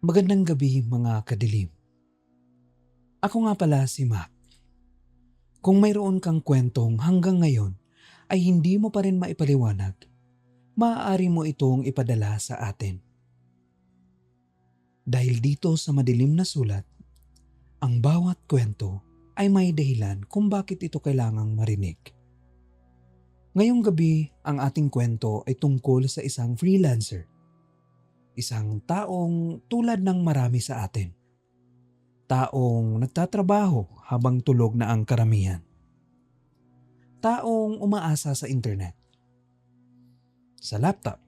Magandang gabi mga kadilim. Ako nga pala si Mac. Kung mayroon kang kwentong hanggang ngayon ay hindi mo pa rin maipaliwanag, maaari mo itong ipadala sa atin. Dahil dito sa madilim na sulat, ang bawat kwento ay may dahilan kung bakit ito kailangang marinig. Ngayong gabi, ang ating kwento ay tungkol sa isang freelancer. Isang taong tulad ng marami sa atin. Taong nagtatrabaho habang tulog na ang karamihan. Taong umaasa sa internet, sa laptop,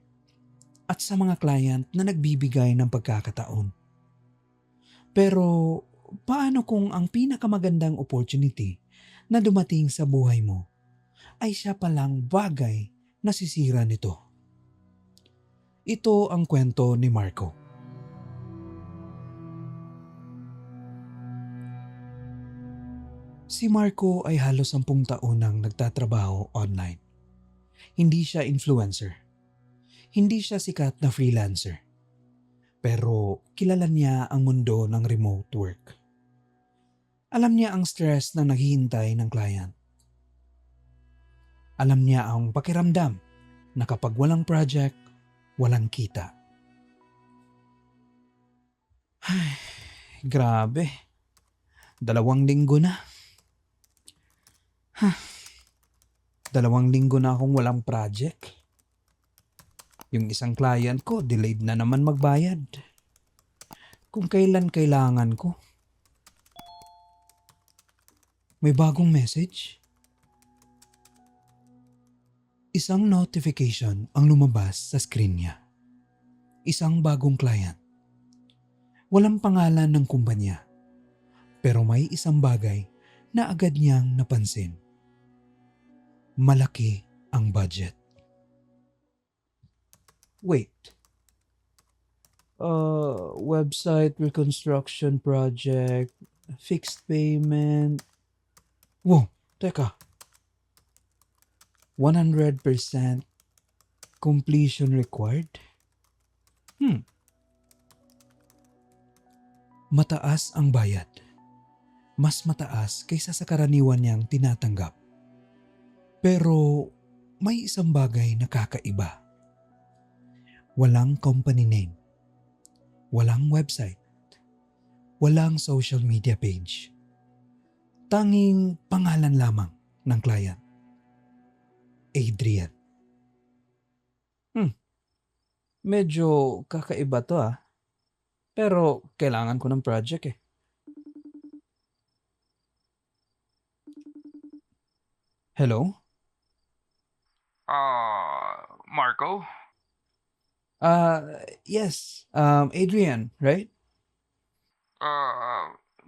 at sa mga client na nagbibigay ng pagkakataon. Pero paano kung ang pinakamagandang opportunity na dumating sa buhay mo ay siya palang bagay na sisira nito? Ito ang kwento ni Marco. Si Marco ay halos 10 taon nang nagtatrabaho online. Hindi siya influencer. Hindi siya sikat na freelancer. Pero kilala niya ang mundo ng remote work. Alam niya ang stress na naghihintay ng client. Alam niya ang pakiramdam na kapag walang project, walang kita. Ay, grabe. 2 linggo na. 2 linggo na akong walang project. Yung isang client ko, delayed na naman magbayad. Kung kailan kailangan ko. May bagong message. Isang notification ang lumabas sa screen niya. Isang bagong client. Walang pangalan ng kumpanya. Pero may isang bagay na agad niyang napansin. Malaki ang budget. Wait. Website reconstruction project, fixed payment. Wow, teka. 100% completion required? Mataas ang bayad. Mas mataas kaysa sa karaniwan niyang tinatanggap. Pero may isang bagay na kakaiba. Walang company name. Walang website. Walang social media page. Tanging pangalan lamang ng client. Adrian. Medyo kakaiba to ah. Pero kailangan ko ng project eh. Hello? Marco? Yes. Adrian, right?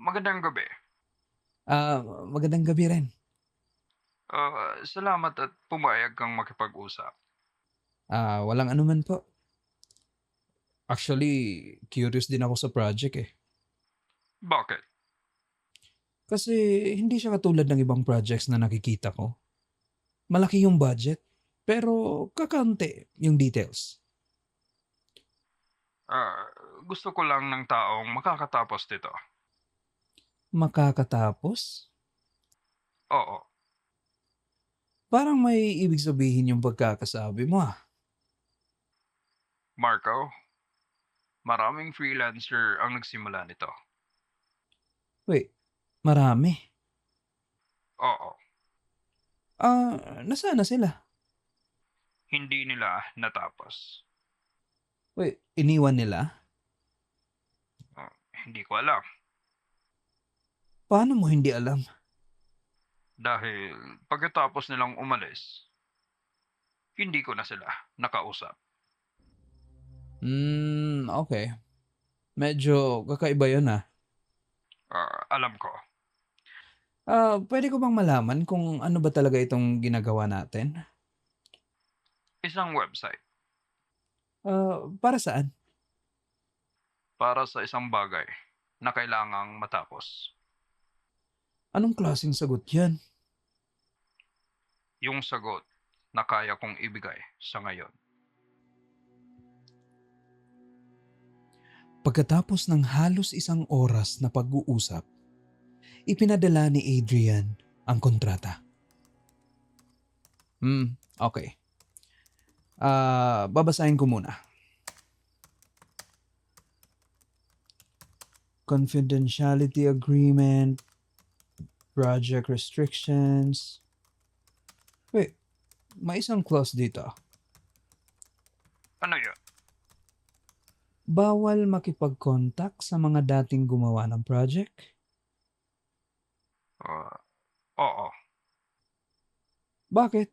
Magandang gabi. Ah, Magandang gabi rin. Salamat at pumayag kang makipag-usap. Walang anuman po. Actually, curious din ako sa project eh. Bakit? Kasi hindi siya katulad ng ibang projects na nakikita ko. Malaki yung budget, pero kakaunti yung details. Ah, Gusto ko lang ng taong makakatapos dito. Makakatapos? Oo. Parang may ibig sabihin yung pagkakasabi mo ah. Marco, maraming freelancer ang nagsimula nito. Wait, marami. Oo. Nasaan na sila? Hindi nila natapos. Wait, iniwan nila? Hindi ko alam. Paano mo hindi alam? Dahil pagkatapos nilang umalis, hindi ko na sila nakausap. Okay. Medyo kakaiba yun ah. Alam ko. Pwede ko bang malaman kung ano ba talaga itong ginagawa natin? Isang website Para saan? para sa isang bagay na kailangang matapos. Anong klaseng sagot yan? Yung sagot na kaya kong ibigay sa ngayon. Pagkatapos ng halos isang oras na pag-uusap, ipinadala ni Adrian ang kontrata. Okay. Babasahin ko muna. Confidentiality agreement, project restrictions. Wait, may isang clause dito. Ano yun? Bawal makipag-contact sa mga dating gumawa ng project. Oo, Bakit?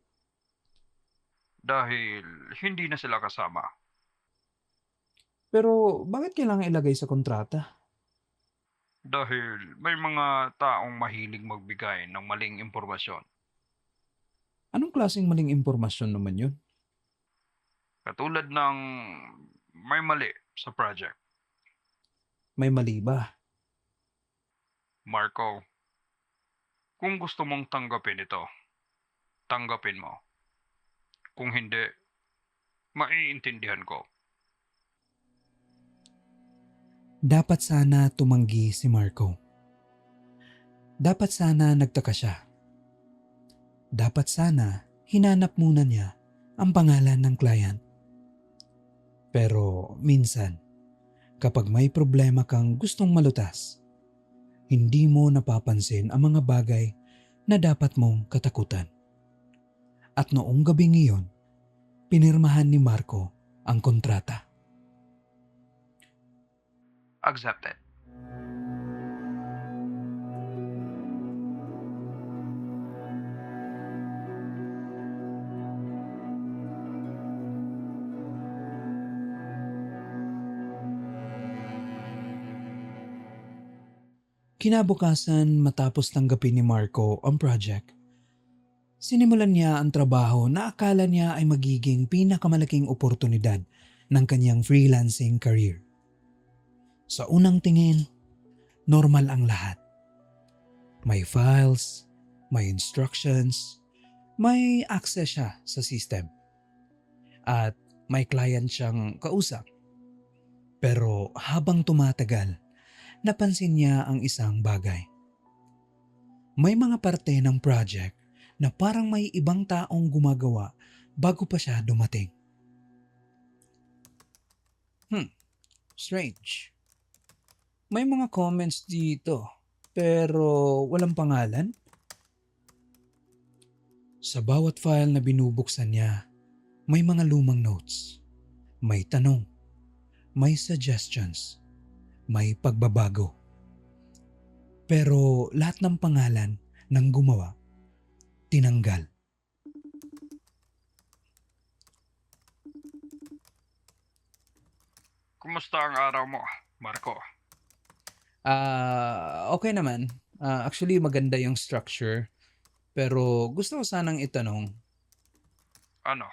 dahil hindi na sila kasama. Pero bakit kailangan ilagay sa kontrata? Dahil may mga taong mahilig magbigay ng maling impormasyon. Anong klaseng maling impormasyon naman yun? Katulad ng may mali sa project. May mali ba? Marco, kung gusto mong tanggapin ito, tanggapin mo. Kung hindi, maiintindihan ko. Dapat sana tumanggi si Marco. Dapat sana nagtaka siya. Dapat sana hinanap muna niya ang pangalan ng client. Pero minsan, kapag may problema kang gustong malutas, hindi mo napapansin ang mga bagay na dapat mong katakutan. At noong gabing iyon, pinirmahan ni Marco ang kontrata. Accepted. Kinabukasan matapos tanggapin ni Marco ang project, sinimulan niya ang trabaho na akala niya ay magiging pinakamalaking oportunidad ng kanyang freelancing career. Sa unang tingin, normal ang lahat. May files, may instructions, may access siya sa system, at may client siyang kausap. Pero habang tumatagal, napansin niya ang isang bagay. May mga parte ng project na parang may ibang taong gumagawa bago pa siya dumating. Strange. May mga comments dito pero walang pangalan. Sa bawat file na binubuksan niya, may mga lumang notes, may tanong, may suggestions, may pagbabago. Pero lahat ng pangalan ng gumawa, tinanggal. Kumusta ang araw mo, Marco? Okay naman. Actually, maganda yung structure. Pero gusto ko sanang itanong, Ano?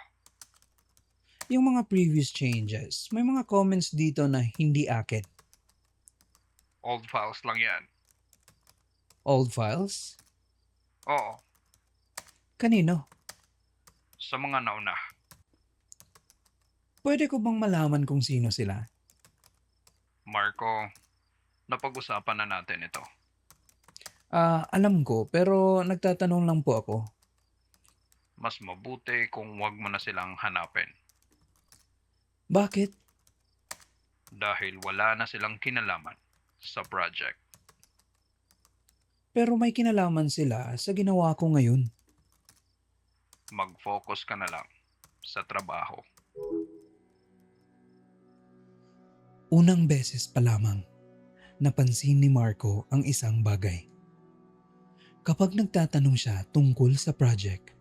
yung mga previous changes, may mga comments dito na hindi akin. Old files lang yan. Old files? Oo, Kanino? sa mga nauna. Pwede ko bang malaman kung sino sila? Marco, napag-usapan na natin ito. Alam ko, pero nagtatanong lang po ako. Mas mabuti kung wag mo na silang hanapin. Bakit? Dahil wala na silang kinalaman sa project. Pero may kinalaman sila sa ginawa ko ngayon. Mag-focus ka na lang sa trabaho. Unang beses pa lamang, napansin ni Marco ang isang bagay. Kapag nagtatanong siya tungkol sa project,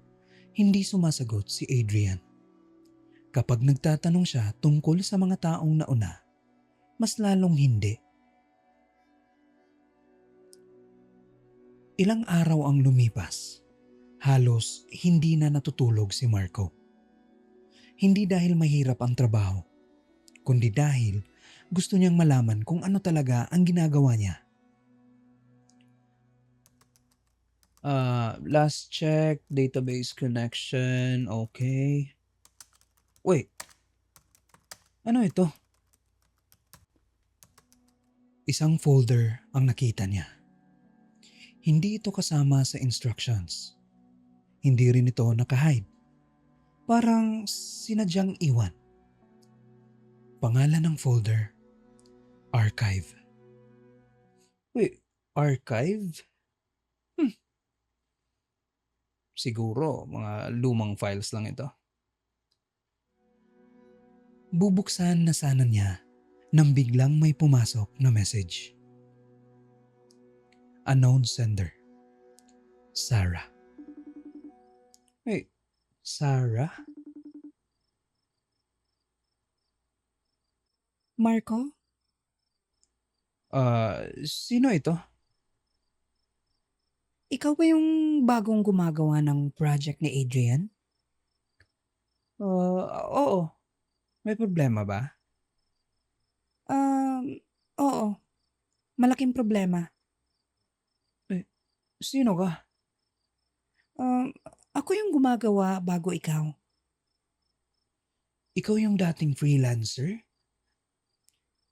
hindi sumasagot si Adrian. Kapag nagtatanong siya tungkol sa mga taong nauna, mas lalong hindi. Ilang araw ang lumipas. Halos hindi na natutulog si Marco. Hindi dahil mahirap ang trabaho, kundi dahil gusto niyang malaman kung ano talaga ang ginagawa niya. Last check, database connection, okay. Wait, ano ito? Isang folder ang nakita niya. Hindi ito kasama sa instructions. Hindi rin ito nakahide. Parang sinadyang iwan. Pangalan ng folder, Archive. Wait, Archive? Siguro mga lumang files lang ito. Bubuksan na sana niya nang biglang may pumasok na message. Unknown sender. Sarah. Wait, Sarah? Marco, Sino ito? ikaw ba yung bagong gumagawa ng project ni Adrian? Oo. May problema ba? Um, Oo. Malaking problema. Sino ka? Um, Ako yung gumagawa bago ikaw. Ikaw yung dating freelancer?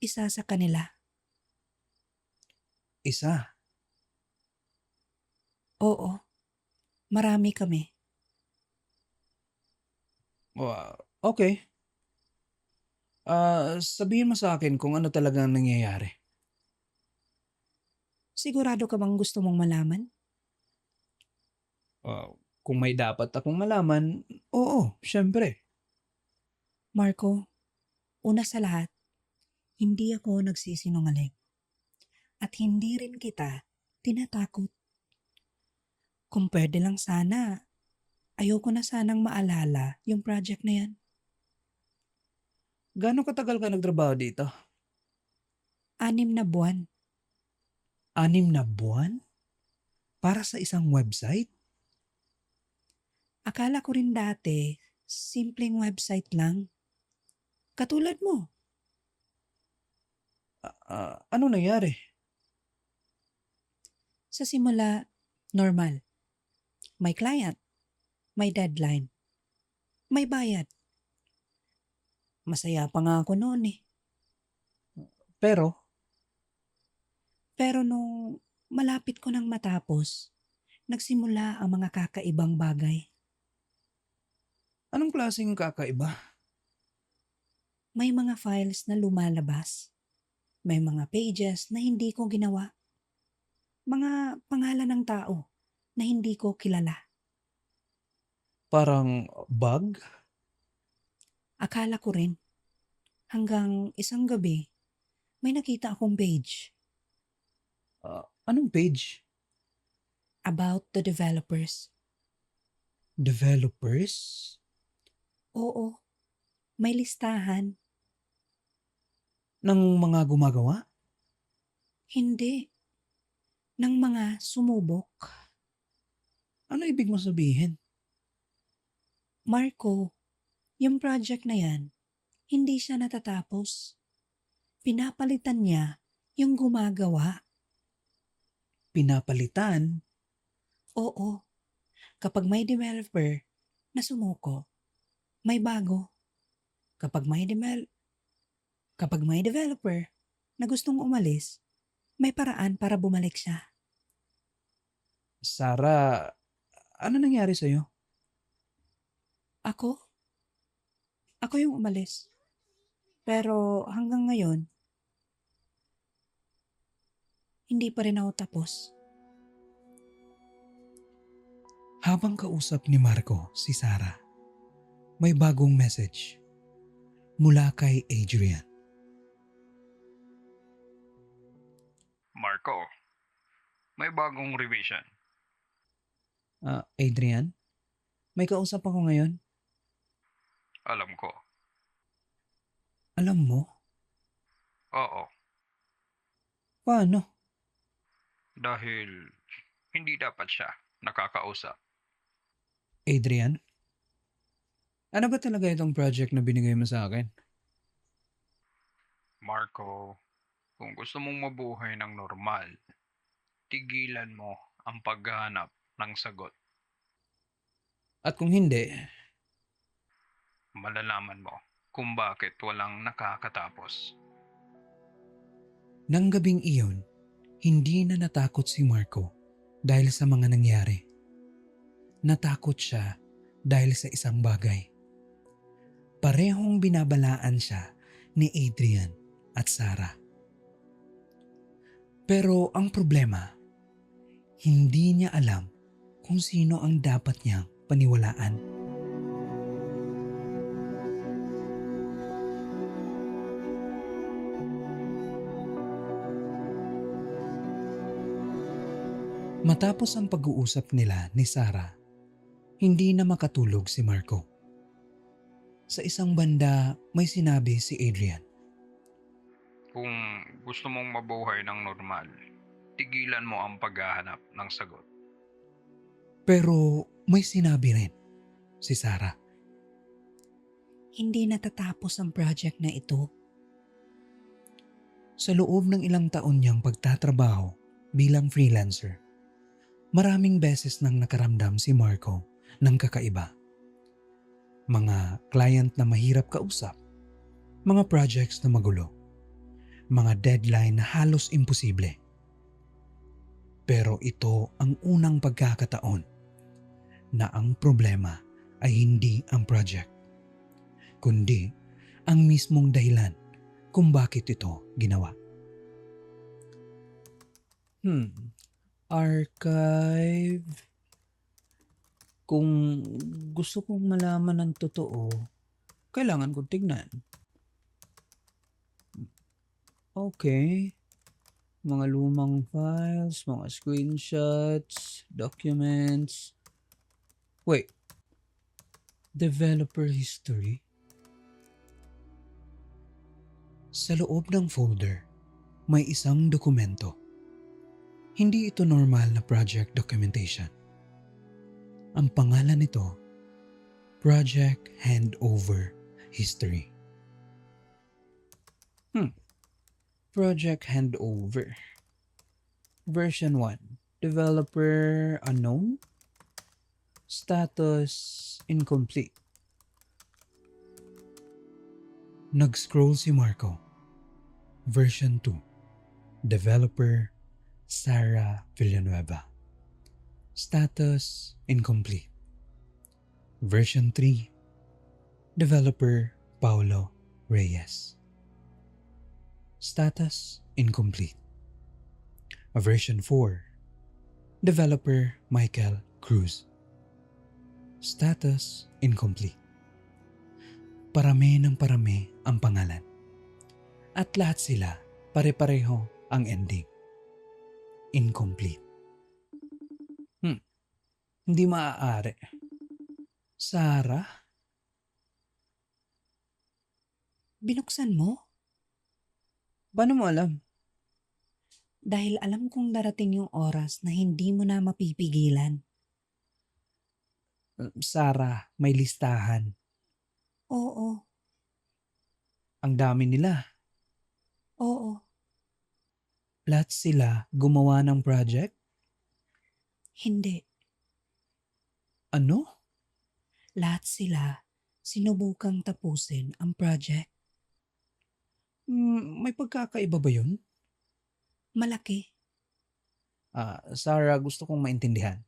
Isa sa kanila. Isa. Oo. Marami kami. Okay. Sabihin mo sa akin kung ano talaga ang nangyayari. Sigurado ka bang gusto mong malaman? Kung may dapat akong malaman, oo, syempre. Marco, una sa lahat, hindi ako nagsisinungaling. At hindi rin kita tinatakot. Kung pwede lang sana, ayoko na sanang maalala yung project na yan. Gaano katagal ka nagtrabaho dito? 6 na buwan. 6 na buwan? Para sa isang website? Akala ko rin dati, simpleng website lang. Katulad mo, Ano nangyari? sa simula, normal. May client, may deadline, may bayad. Masaya pa nga ako noon eh. Pero, Pero nung malapit ko nang matapos, nagsimula ang mga kakaibang bagay. anong klaseng kakaiba? May mga files na lumalabas. May mga pages na hindi ko ginawa. Mga pangalan ng tao na hindi ko kilala. Parang bug? Akala ko rin. Hanggang isang gabi, may nakita akong page Anong page? about the developers. Developers? Oo, may listahan. Ng mga gumagawa? Hindi. Ng mga sumubok. Ano ibig mo sabihin? Marco, yung project na yan, hindi siya natatapos. Pinapalitan niya yung gumagawa. Pinapalitan? Oo, kapag may developer na sumuko, may bago. Kapag may developer na gustong umalis, may paraan para bumalik siya. Sarah, ano nangyari sa'yo? Ako? Ako yung umalis. Pero hanggang ngayon, hindi pa rin ako tapos. Habang kausap ni Marco si Sarah, may bagong message mula kay Adrian. Marco, may bagong revision. Adrian, may kausap ako ngayon. Alam ko. Alam mo, Oo, paano? dahil hindi dapat siya nakakausap. Adrian, ano ba talaga itong project na binigay mo sa akin? Marco, kung gusto mong mabuhay ng normal, tigilan mo ang paghahanap ng sagot. At kung hindi, Malalaman mo kung bakit walang nakakatapos. Nang gabing iyon, hindi na natakot si Marco dahil sa mga nangyari. Natakot siya dahil sa isang bagay. Parehong binabalaan siya ni Adrian at Sarah. Pero ang problema, hindi niya alam kung sino ang dapat niyang paniwalaan. Matapos ang pag-uusap nila ni Sarah, hindi na makatulog si Marco. Sa isang banda, may sinabi si Adrian. Kung gusto mong mabuhay ng normal, tigilan mo ang paghahanap ng sagot. Pero may sinabi rin si Sarah. Hindi natatapos ang project na ito. Sa loob ng ilang taon niyang pagtatrabaho bilang freelancer, maraming beses nang nakaramdam si Marco ng kakaiba. Mga client na mahirap kausap, mga projects na magulo, mga deadline na halos imposible. Pero ito ang unang pagkakataon na ang problema ay hindi ang project, kundi ang mismong dahilan kung bakit ito ginawa. Archive. Kung gusto kong malaman ng totoo, kailangan kong tignan. Okay. Mga lumang files, mga screenshots, documents. Wait. Developer history? Sa loob ng folder, may isang dokumento. Hindi ito normal na project documentation. Ang pangalan nito, Project Handover History. Project Handover. Version 1. Developer unknown. Status incomplete. Nag-scroll si Marco. Version 2. Developer Sarah Villanueva. Status incomplete. Version 3. Developer Paulo Reyes. Status incomplete. Version 4. Developer Michael Cruz. Status incomplete. Parami ng parami ang pangalan. At lahat sila pare-pareho ang ending. Incomplete. Hindi maaari. Sarah? Binuksan mo? Paano mo alam? Dahil alam kong darating yung oras na hindi mo na mapipigilan. Sarah, may listahan. Oo, Ang dami nila. oo. Lahat sila gumawa ng project? Hindi. Ano? Lahat sila sinubukang tapusin ang project. May pagkakaiba ba yun? Malaki. Sarah, gusto kong maintindihan.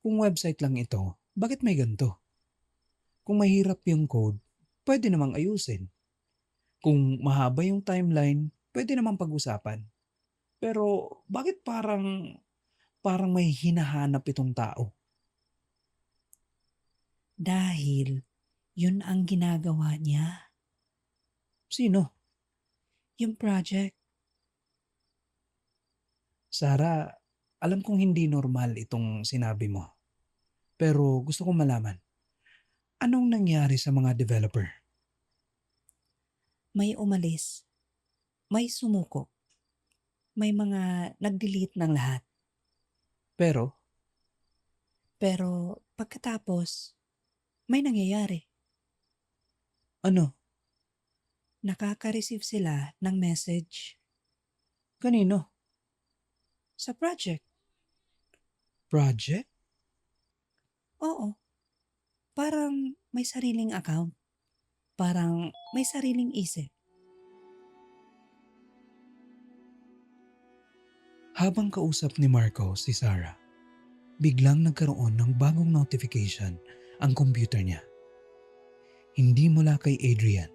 Kung website lang ito, bakit may ganito? Kung mahirap yung code, pwede namang ayusin. Kung mahaba yung timeline, pwede namang pag-usapan. Pero bakit parang may hinahanap itong tao? Dahil yun ang ginagawa niya. Sino? Yung project. Sarah, alam kong hindi normal itong sinabi mo. Pero gusto kong malaman, anong nangyari sa mga developer? May umalis. May sumuko. May mga nag-delete ng lahat. Pero, Pero pagkatapos, may nangyayari. ano? Nakaka-receive sila ng message Kanino? sa project. Project? Oo. Parang may sariling account. Parang may sariling isip. Habang kausap ni Marco si Sarah, biglang nagkaroon ng bagong notification ang computer niya. Hindi mula kay Adrian,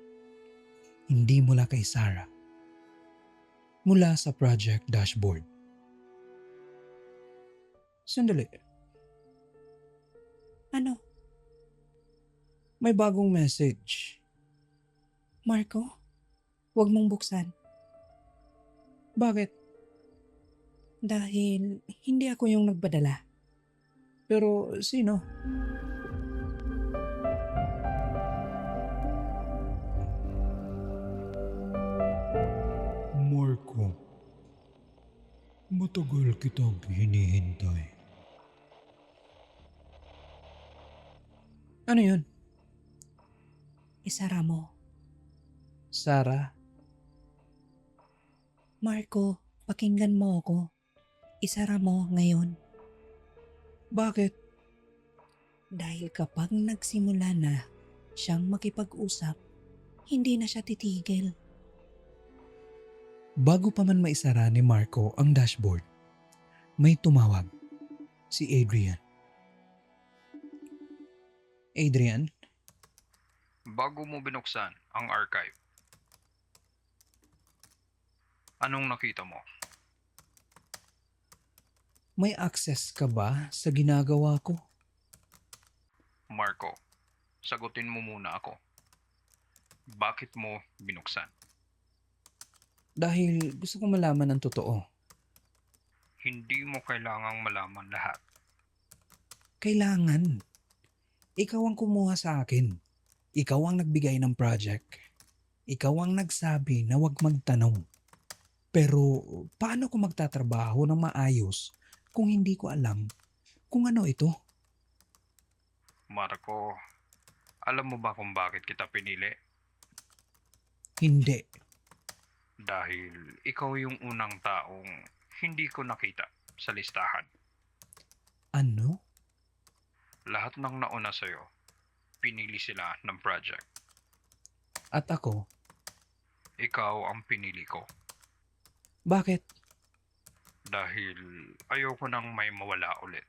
hindi mula kay Sarah, mula sa project dashboard. Sandali, Ano, may bagong message. Marco? Huwag mong buksan. Bakit? Dahil hindi ako yung nagpadala. Pero sino? Marco, matagal kitang hinihintay. Ano yun? Isara mo. Sarah? Marco, pakinggan mo ako. Isara mo ngayon. Bakit? Dahil kapag nagsimula na siyang makipag-usap, hindi na siya titigil. Bago pa man maisara ni Marco ang dashboard, may tumawag. Si Adrian. Adrian? Bago mo binuksan ang archive, anong nakita mo? May access ka ba sa ginagawa ko? Marco, sagutin mo muna ako. Bakit mo binuksan? Dahil gusto ko malaman ang totoo. Hindi mo kailangang malaman lahat. Kailangan. Ikaw ang kumuha sa akin. Ikaw ang nagbigay ng project. Ikaw ang nagsabi na huwag magtanong. Pero paano ko magtatrabaho ng maayos kung hindi ko alam kung ano ito? Marco, alam mo ba kung bakit kita pinili? Hindi. Dahil ikaw yung unang taong hindi ko nakita sa listahan. Ano? Lahat ng nauna sa'yo, pinili sila ng project. At ako? Ikaw ang pinili ko. Bakit? Dahil ayoko nang may mawala ulit.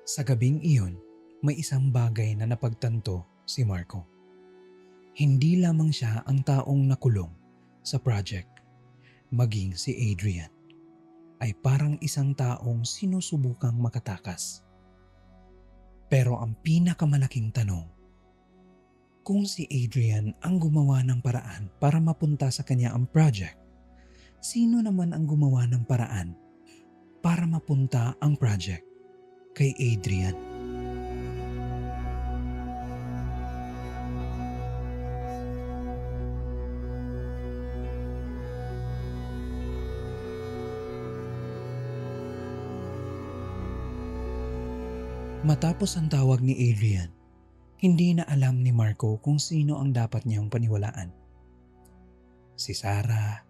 Sa gabing iyon, may isang bagay na napagtanto si Marco. Hindi lamang siya ang taong nakulong sa project, maging si Adrian ay parang isang taong sinusubukang makatakas. Pero ang pinakamalaking tanong, kung si Adrian ang gumawa ng paraan para mapunta sa kanya ang project, sino naman ang gumawa ng paraan para mapunta ang project kay Adrian? Matapos ang tawag ni Adrian, hindi na alam ni Marco kung sino ang dapat niyang paniwalaan. Si Sarah,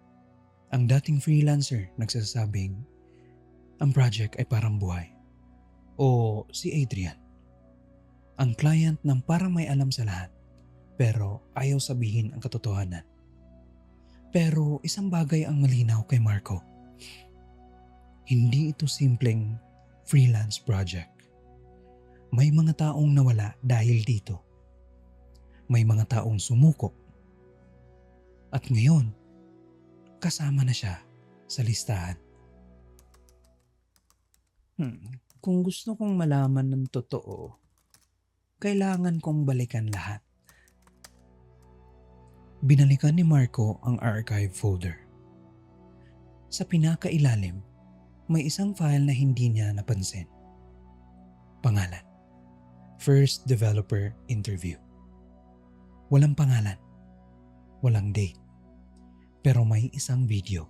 ang dating freelancer nagsasabing ang project ay parang buhay. O si Adrian, ang client ng parang may alam sa lahat pero ayaw sabihin ang katotohanan. Pero isang bagay ang malinaw kay Marco. Hindi ito simpleng freelance project. May mga taong nawala dahil dito. May mga taong sumuko. At ngayon, kasama na siya sa listahan. Kung gusto kong malaman ng totoo, kailangan kong balikan lahat. Binalikan ni Marco ang archive folder. Sa pinakailalim, may isang file na hindi niya napansin. Pangalan: First Developer Interview. Walang pangalan, walang date, pero may isang video.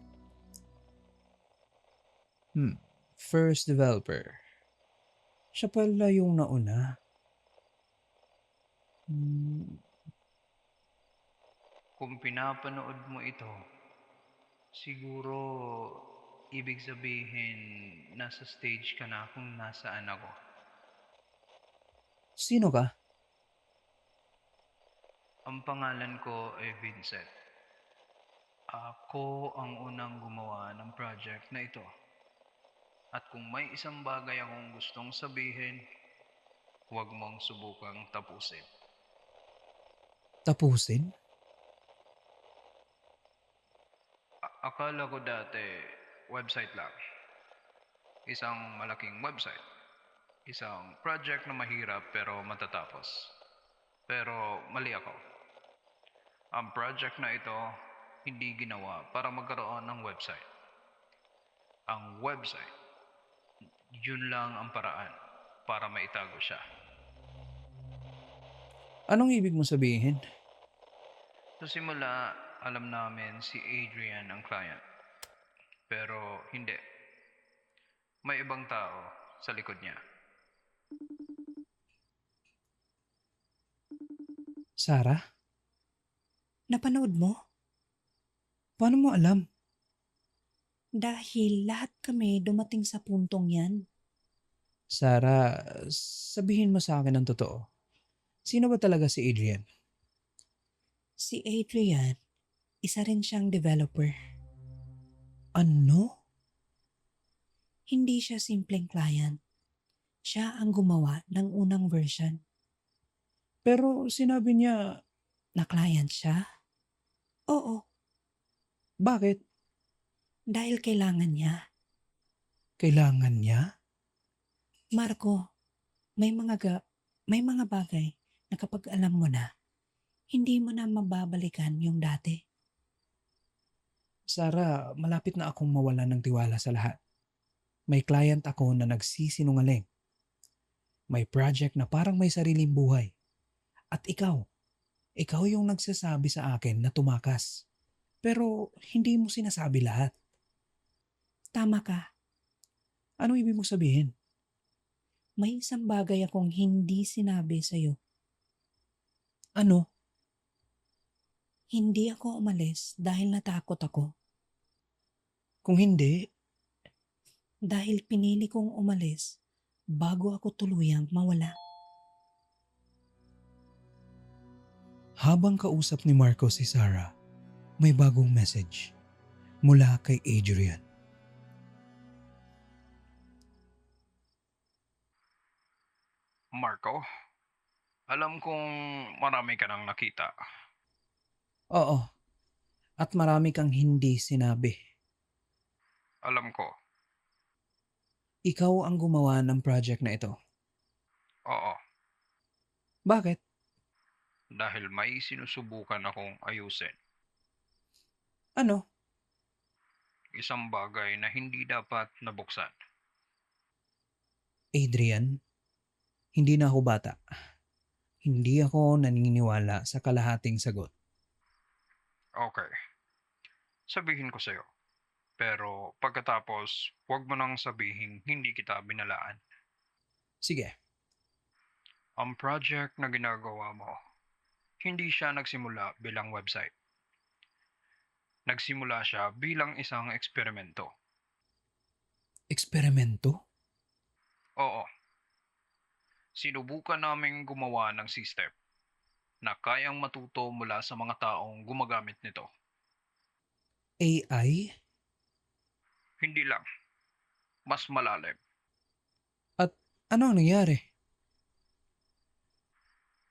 First Developer. Siya pala yung nauna. Kung pinapanood mo ito, siguro ibig sabihin nasa stage ka na kung nasaan ako. Sino ka? Ang pangalan ko ay Vincent. Ako ang unang gumawa ng project na ito. At kung may isang bagay akong gustong sabihin, huwag mong subukang tapusin. Tapusin? Akala ko dati, website lang. Isang malaking website. Isang project na mahirap pero matatapos. Pero mali ako. Ang project na ito, hindi ginawa para magkaroon ng website. Ang website, yun lang ang paraan para maitago siya. Anong ibig mo sabihin? Sa simula, alam namin si Adrian ang client. Pero hindi. May ibang tao sa likod niya. Sarah? Napanood mo? Paano mo alam? Dahil lahat kami dumating sa puntong yan. Sarah, sabihin mo sa akin ang totoo. Sino ba talaga si Adrian? Si Adrian, isa rin siyang developer. Ano? Hindi siya simpleng client. Siya ang gumawa ng unang version. Pero sinabi niya, Na client siya? Oo, bakit? dahil kailangan niya. Kailangan niya? Marco, may mga bagay na kapag alam mo na, hindi mo na mababalikan yung dati. Sarah, malapit na akong mawala ng tiwala sa lahat. May client ako na nagsisinungaling. May project na parang may sariling buhay. At ikaw yung nagsasabi sa akin na tumakas. Pero hindi mo sinasabi lahat. Tama ka, Ano ibig mo sabihin? may isang bagay akong hindi sinabi sa'yo. Ano? Hindi ako umalis dahil natakot ako. Kung hindi, Dahil pinili kong umalis bago ako tuluyang mawala. habang kausap ni Marco si Sarah, may bagong message mula kay Adrian. Marco, alam kong marami ka nang nakita. Oo, at marami kang hindi sinabi. Alam ko, Ikaw ang gumawa ng project na ito. oo, Bakit? dahil may sinusubukan akong ayusin. Ano? Isang bagay na hindi dapat nabuksan. Adrian, hindi na ako bata. Hindi ako naniniwala sa kalahating sagot. Okay, sabihin ko sa'yo. Pero pagkatapos, huwag mo nang sabihin hindi kita binalaan. Sige, Ang project na ginagawa mo, hindi siya nagsimula bilang website. Nagsimula siya bilang isang eksperimento. eksperimento? Oo, sinubukan naming gumawa ng system na kayang matuto mula sa mga taong gumagamit nito. AI? Hindi lang, mas malalim. At ano ang nangyari?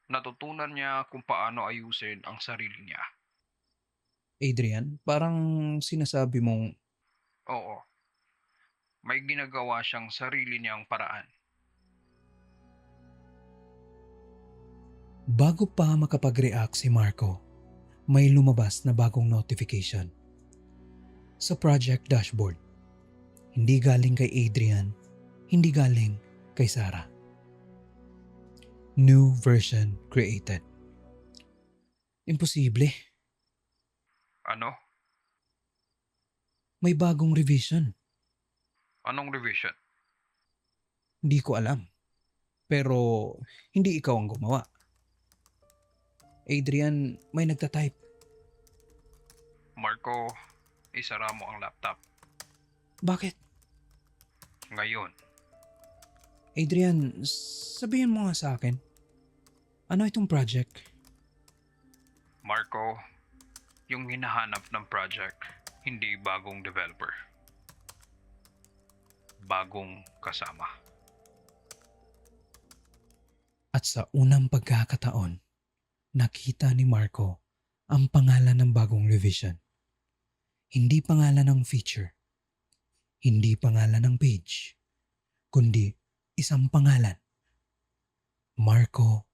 Natutunan niya kung paano ayusin ang sarili niya. Adrian, parang sinasabi mong Oo, may ginagawa siyang sarili niyang paraan. bago pa makapag-react si Marco, may lumabas na bagong notification. Sa project dashboard. Hindi galing kay Adrian, hindi galing kay Sarah. New version created. Imposible. Ano? May bagong revision. Anong revision? Hindi ko alam. Pero hindi ikaw ang gumawa. Adrian, may nagtatype. Marco, isara mo ang laptop. Bakit? Ngayon, Adrian, sabihin mo nga sa akin. Ano itong project? Marco, yung hinahanap ng project, hindi bagong developer. Bagong kasama. At sa unang pagkakataon, nakita ni Marco ang pangalan ng bagong revision. Hindi pangalan ng feature, hindi pangalan ng page, kundi isang pangalan. Marco_final.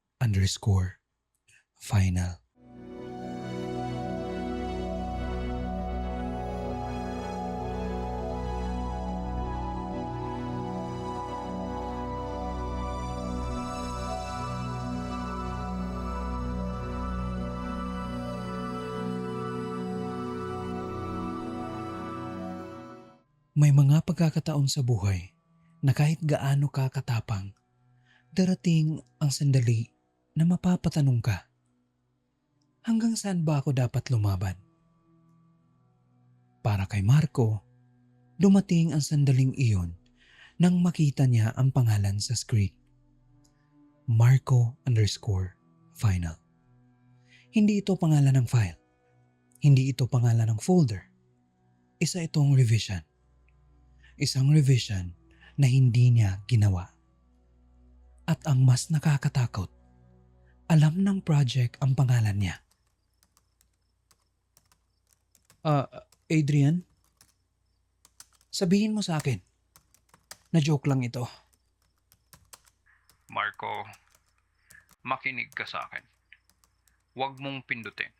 May mga pagkakataon sa buhay na kahit gaano ka katapang, darating ang sandali na mapapatanong ka, hanggang saan ba ako dapat lumaban? Para kay Marco, dumating ang sandaling iyon nang makita niya ang pangalan sa screen. Marco_final. Hindi ito pangalan ng file. Hindi ito pangalan ng folder. Isa itong revision. Isang revision na hindi niya ginawa. At ang mas nakakatakot, alam ng project ang pangalan niya. Adrian? Sabihin mo sa akin, na joke lang ito. Marco, makinig ka sa akin. Huwag mong pindutin.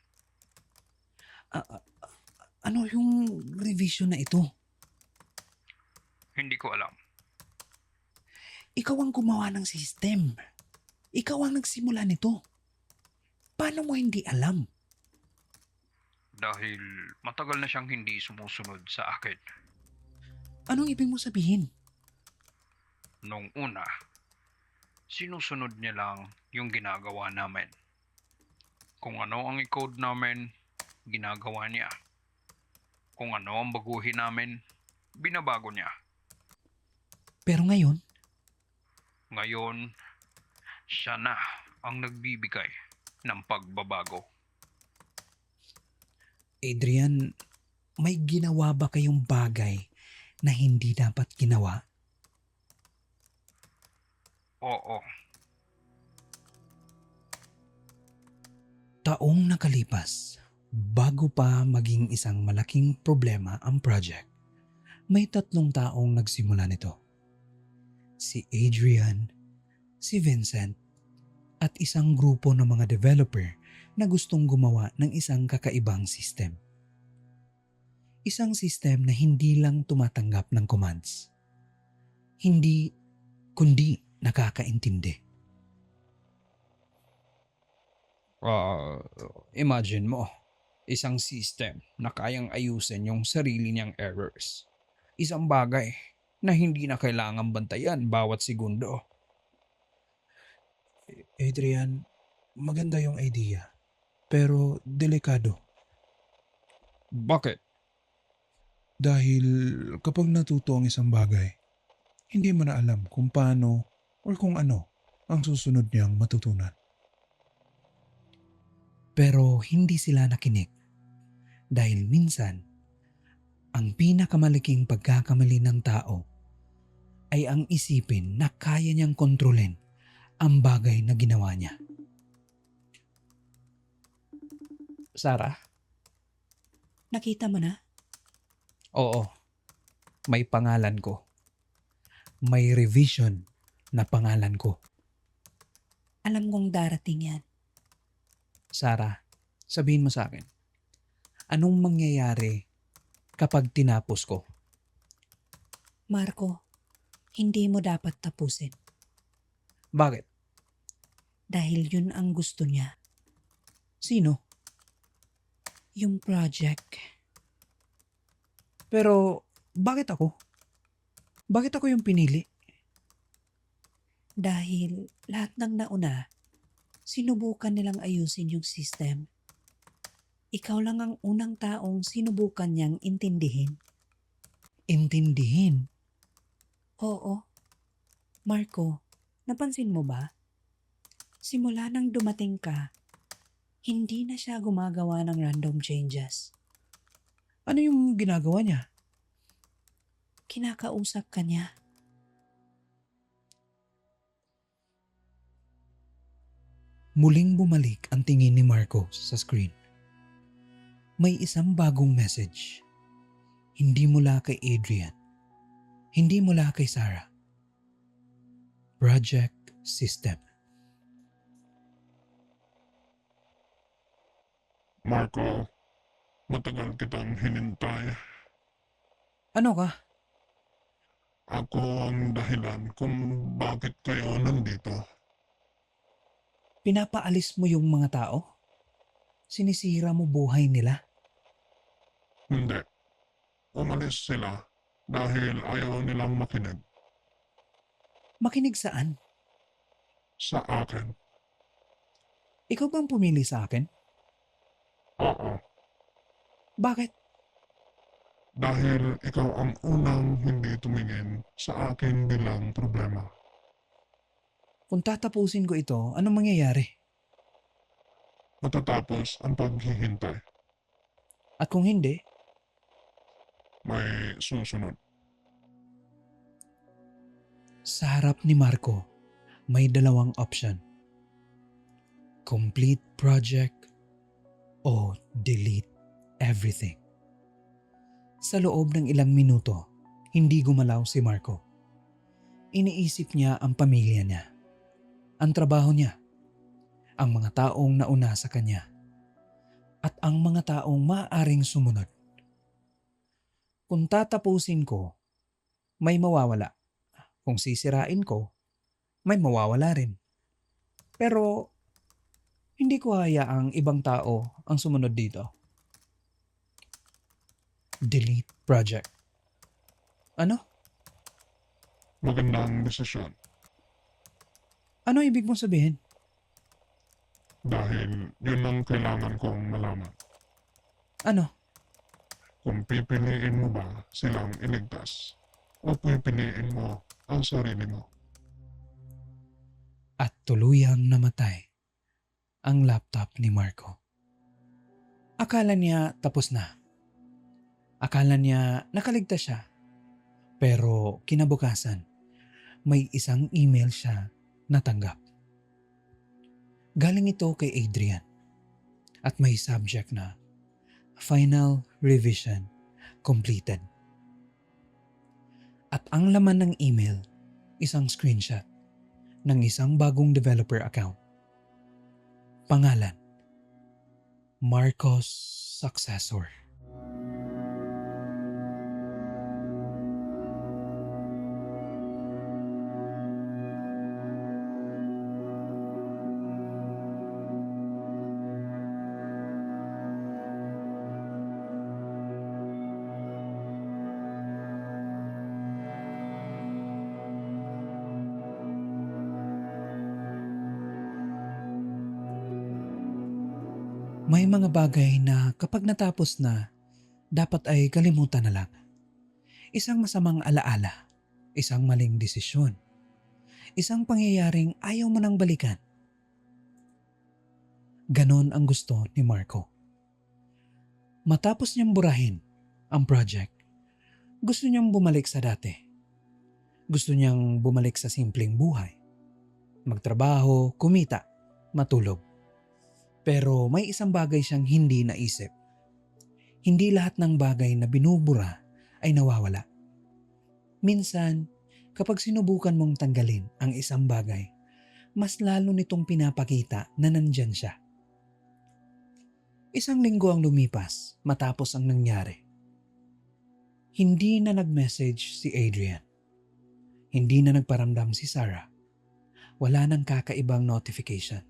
Ano yung revision na ito? Hindi ko alam. Ikaw ang gumawa ng system. Ikaw ang nagsimula nito. Paano mo hindi alam? Dahil matagal na siyang hindi sumusunod sa akin. Anong ibig mo sabihin? Nung una, sinusunod niya lang yung ginagawa namin. Kung ano ang i-code namin, ginagawa niya. Kung ano ang baguhin namin, binabago niya. Pero ngayon, Ngayon, siya na ang nagbibigay ng pagbabago. Adrian, may ginawa ba kayong bagay na hindi dapat ginawa? Oo, Taong nakalipas, bago pa maging isang malaking problema ang project, may 3 taong nagsimula nito. Si Adrian, si Vincent, at isang grupo ng mga developer na gustong gumawa ng isang kakaibang system. Isang system na hindi lang tumatanggap ng commands. Hindi, kundi nakakaintindi. Imagine mo, isang system na kayang ayusin yung sarili niyang errors. Isang bagay na hindi na kailangan bantayan bawat segundo. Adrian, maganda yung idea, pero delikado. Bakit? Dahil kapag natuto ang isang bagay, hindi mo na alam kung paano o kung ano ang susunod niyang matutunan. Pero hindi sila nakinig dahil minsan ang pinakamalaking pagkakamali ng tao ay ang isipin na kaya niyang kontrolin ang bagay na ginawa niya. Sarah? Nakita mo na? Oo, may pangalan ko. May revision na pangalan ko. Alam kong darating yan. Sarah, sabihin mo sa akin, anong mangyayari kapag tinapos ko? Marco, hindi mo dapat tapusin. Bakit? Dahil yun ang gusto niya. Sino? Yung project. Pero bakit ako? Bakit ako yung pinili? Dahil lahat ng nauna, sinubukan nilang ayusin yung system. Ikaw lang ang unang taong sinubukan niyang intindihin. Intindihin? Oo. Marco, napansin mo ba? Simula nang dumating ka, Hindi na siya gumagawa ng random changes. Ano yung ginagawa niya? Kinakausap ka niya. Muling bumalik ang tingin ni Marco sa screen. May isang bagong message. Hindi mula kay Adrian. Hindi mula kay Sarah. Project System. Marco, matagal kitang hinintay. Ano ka? Ako ang dahilan kung bakit kayo nandito. Pinapaalis mo yung mga tao? Sinisira mo buhay nila? Hindi. Umalis sila dahil ayaw nilang makinig Makinig saan? sa akin. Ikaw bang pumili sa akin? Oo, Bakit? dahil ikaw ang unang hindi tumingin sa akin bilang problema. Kung tatapusin ko ito, anong mangyayari? Matatapos ang paghihintay. At kung hindi, May susunod. sa harap ni Marco, may dalawang option. Complete project o delete everything. Sa loob ng ilang minuto, hindi gumalaw si Marco. Iniisip niya ang pamilya niya, ang trabaho niya, ang mga taong nauna sa kanya, at ang mga taong maaaring sumunod. Kung tatapusin ko, may mawawala. Kung sisirain ko, may mawawala rin. Pero hindi ko hayaang ibang tao ang sumunod dito. Delete project. Ano? Magandang desisyon Ano ibig mong sabihin? dahil yun ang kailangan kong malaman. Ano? Kung pipiliin mo ba silang iligtas o pipiliin mo ang sarili mo. At tuluyang namatay ang laptop ni Marco. Akala niya tapos na. Akala niya nakaligtas siya. Pero kinabukasan, may isang email siya natanggap. Galing ito kay Adrian at may subject na Final Revision Completed. At ang laman ng email, isang screenshot ng isang bagong developer account. Pangalan, Marcos Successor. May mga bagay na kapag natapos na, dapat ay kalimutan na lang. Isang masamang alaala, isang maling desisyon, isang pangyayaring ayaw mo nang balikan. Ganon ang gusto ni Marco. Matapos niyang burahin ang project, gusto niyang bumalik sa dati. Gusto niyang bumalik sa simpleng buhay. Magtrabaho, kumita, matulog. Pero may isang bagay siyang hindi naisip. Hindi lahat ng bagay na binubura ay nawawala. Minsan, kapag sinubukan mong tanggalin ang isang bagay, mas lalo nitong pinapakita na nandyan siya. Isang linggo ang lumipas matapos ang nangyari. Hindi na nag-message si Adrian. Hindi na nagparamdam si Sarah. Wala nang kakaibang notification.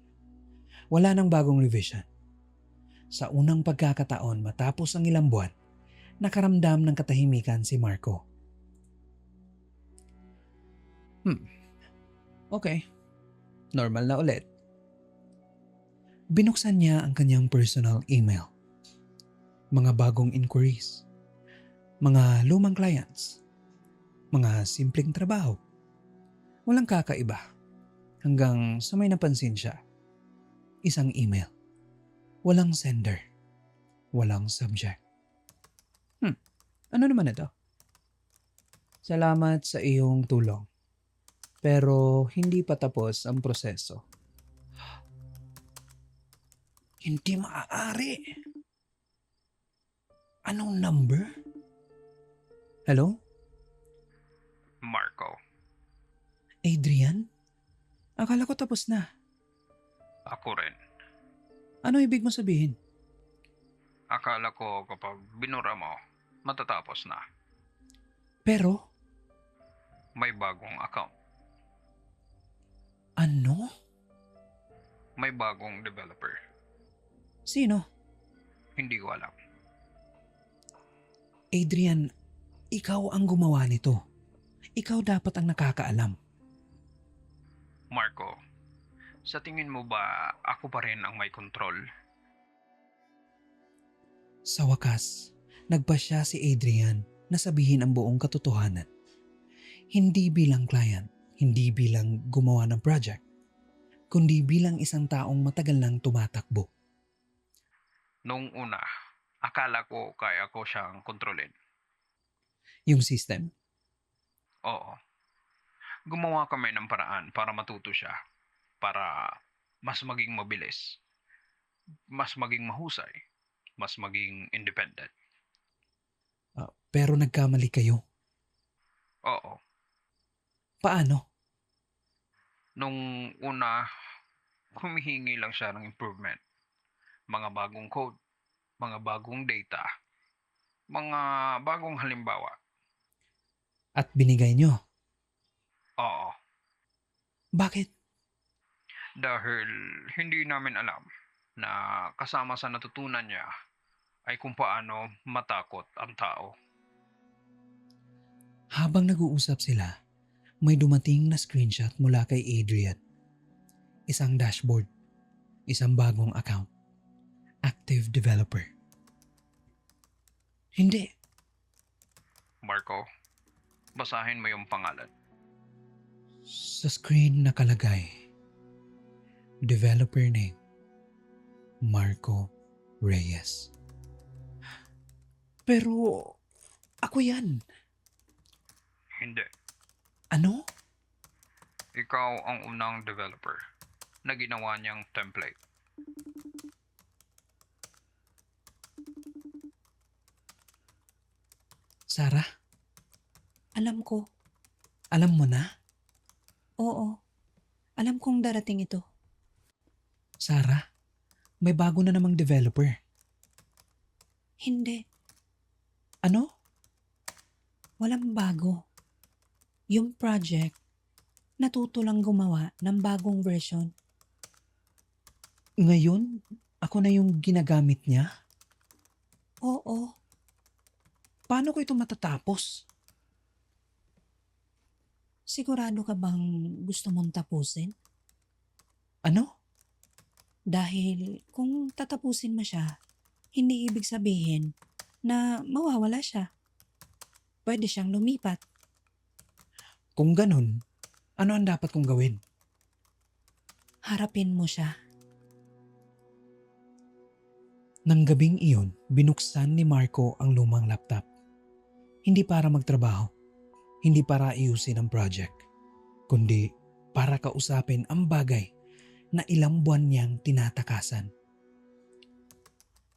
Wala nang bagong revision. Sa unang pagkakataon matapos ang ilang buwan, nakaramdam ng katahimikan si Marco. Okay. Normal na ulit. Binuksan niya ang kanyang personal email. Mga bagong inquiries. Mga lumang clients. Mga simpleng trabaho. Walang kakaiba. Hanggang sa may napansin siya. Isang email. Walang sender. Walang subject. Ano naman ito? Salamat sa iyong tulong. Pero hindi pa tapos ang proseso. Hindi maaari. Anong number? Hello? Marco, Adrian? Akala ko tapos na. ako rin. Ano ibig mo sabihin? Akala ko kapag binura mo, matatapos na. Pero, May bagong account. ano? May bagong developer. Sino? Hindi ko alam. Adrian, ikaw ang gumawa nito. Ikaw dapat ang nakakaalam. Marco, sa tingin mo ba ako pa rin ang may control? Sa wakas, nagpasya si Adrian na sabihin ang buong katotohanan. Hindi bilang client, hindi bilang gumawa ng project, kundi bilang isang taong matagal nang tumatakbo. Nung una, akala ko kaya ko siyang kontrolin. Yung system, Oo. Gumawa kami ng paraan para matuto siya. Para mas maging mabilis. Mas maging mahusay. Mas maging independent. pero nagkamali kayo. Oo. Paano? Nung una, humihingi lang siya ng improvement. Mga bagong code. Mga bagong data. Mga bagong halimbawa. At binigay nyo. Oo. Bakit? Dahil hindi namin alam na kasama sa natutunan niya ay kung paano matakot ang tao. Habang nag-uusap sila, may dumating na screenshot mula kay Adrian. Isang dashboard, isang bagong account, active developer. Hindi, Marco, basahin mo yung pangalan. sa screen nakalagay, developer name, Marco Reyes. Pero, ako yan. Hindi. Ano? Ikaw ang unang developer na ginawa niyang template. Sarah, Alam ko. alam mo na? Oo. Alam kong darating ito. Sarah, may bago na namang developer. Hindi. Ano? Walang bago. Yung project, natuto lang gumawa ng bagong version. Ngayon, ako na yung ginagamit niya? Oo. Paano ko ito matatapos? Sigurado ka bang gusto mong tapusin? Ano? Dahil kung tatapusin mo siya, hindi ibig sabihin na mawawala siya. Pwede siyang lumipat. Kung ganun, ano ang dapat kong gawin? Harapin mo siya. Nang gabing iyon, binuksan ni Marco ang lumang laptop. Hindi para magtrabaho, hindi para ayusin ang project, kundi para kausapin ang bagay na ilang buwan niyang tinatakasan.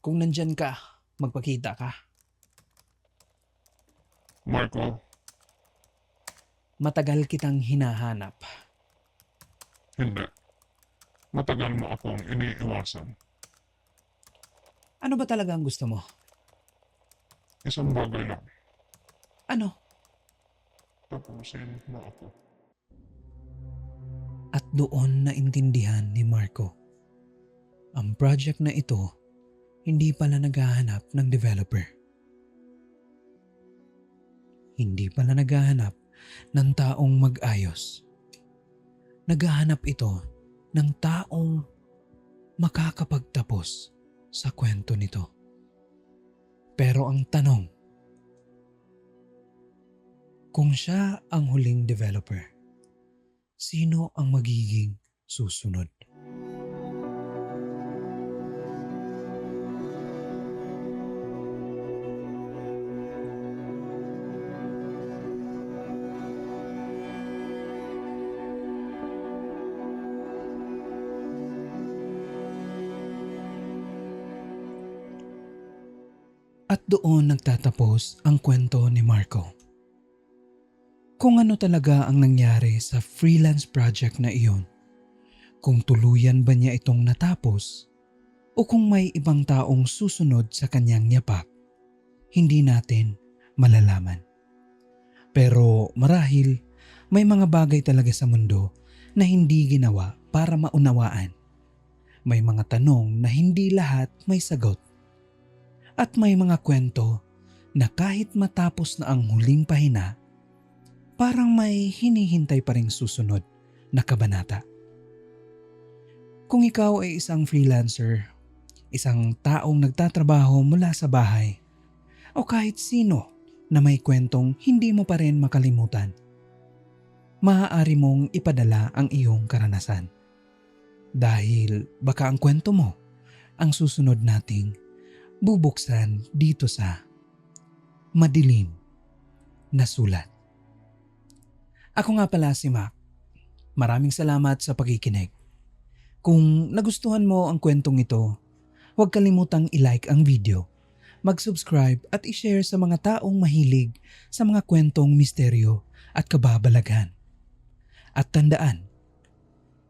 Kung nandyan ka, magpakita ka. Marco, Matagal kitang hinahanap. hindi. Matagal mo akong iniiwasan. Ano ba talaga ang gusto mo? Isang bagay lang. Ano? Tapusin mo ako. At doon naintindihan ni Marco. Ang project na ito, hindi pala naghahanap ng developer. Hindi pala naghahanap ng taong mag-ayos. Naghahanap ito ng taong makakapagtapos sa kwento nito. Pero ang tanong, kung siya ang huling developer, sino ang magiging susunod? At doon nagtatapos ang kwento ni Marco. Kung ano talaga ang nangyari sa freelance project na iyon, kung tuluyan ba niya itong natapos o kung may ibang taong susunod sa kanyang yapak, hindi natin malalaman. Pero marahil may mga bagay talaga sa mundo na hindi ginawa para maunawaan. May mga tanong na hindi lahat may sagot. At may mga kwento na kahit matapos na ang huling pahina, parang may hinihintay pa ring susunod na kabanata. Kung ikaw ay isang freelancer, isang taong nagtatrabaho mula sa bahay, o kahit sino na may kwentong hindi mo pa rin makalimutan, maaari mong ipadala ang iyong karanasan. Dahil baka ang kwento mo ang susunod nating bubuksan dito sa Madilim na Sulat. Ako nga pala si Mac. Maraming salamat sa pakikinig. Kung nagustuhan mo ang kwentong ito, huwag kalimutang i-like ang video, mag-subscribe at i-share sa mga taong mahilig sa mga kwentong misteryo at kababalaghan. At tandaan,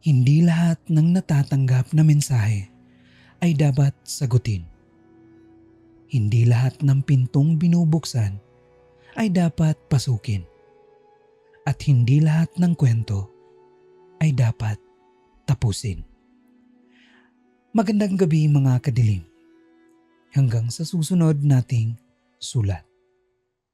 hindi lahat ng natatanggap na mensahe ay dapat sagutin. Hindi lahat ng pintong binubuksan ay dapat pasukin. At hindi lahat ng kwento ay dapat tapusin. Magandang gabi mga kadilim. Hanggang sa susunod nating sulat.